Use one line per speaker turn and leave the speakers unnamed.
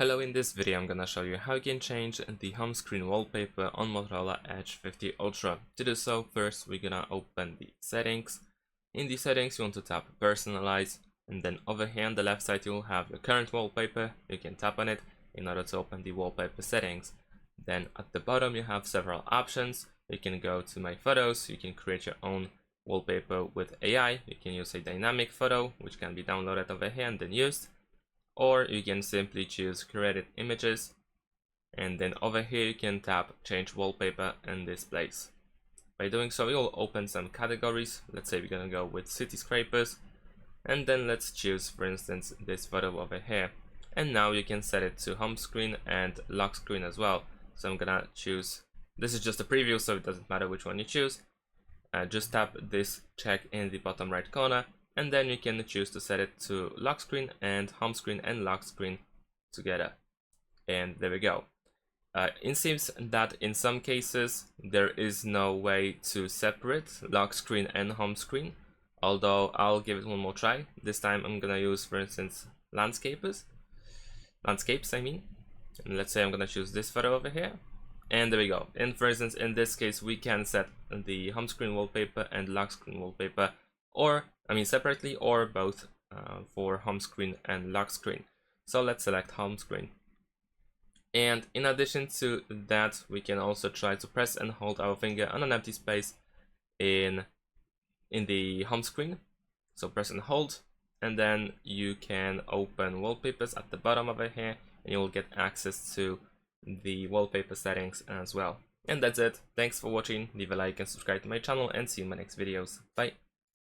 Hello, in this video I'm gonna show you how you can change the home screen wallpaper on Motorola Edge 50 Ultra. To do so, first we're gonna open the settings. In the settings you want to tap personalize, and then over here on the left side you'll have your current wallpaper. You can tap on it in order to open the wallpaper settings. Then at the bottom you have several options. You can go to my photos, you can create your own wallpaper with AI. You can use a dynamic photo which can be downloaded over here and then used, or you can simply choose created images, and then over here you can tap change wallpaper in this place. By doing so you'll open some categories. Let's say we're gonna go with city scrapers, and then let's choose for instance this photo over here, and now you can set it to home screen and lock screen as well. So I'm gonna choose, this is just a preview so it doesn't matter which one you choose. Just tap this check in the bottom right corner, and then you can choose to set it to lock screen and home screen and lock screen together. And there we go. It seems that in some cases there is no way to separate lock screen and home screen, although I'll give it one more try. This time I'm gonna use for instance landscapes I mean, and let's say I'm gonna choose this photo over here, and there we go. And for instance in this case we can set the home screen wallpaper and lock screen wallpaper, or separately, or both for home screen and lock screen. So let's select home screen. And in addition to that, we can also try to press and hold our finger on an empty space in the home screen. So press and hold, and then you can open wallpapers at the bottom over here, and you will get access to the wallpaper settings as well. And that's it. Thanks for watching. Leave a like and subscribe to my channel, and see you in my next videos. Bye.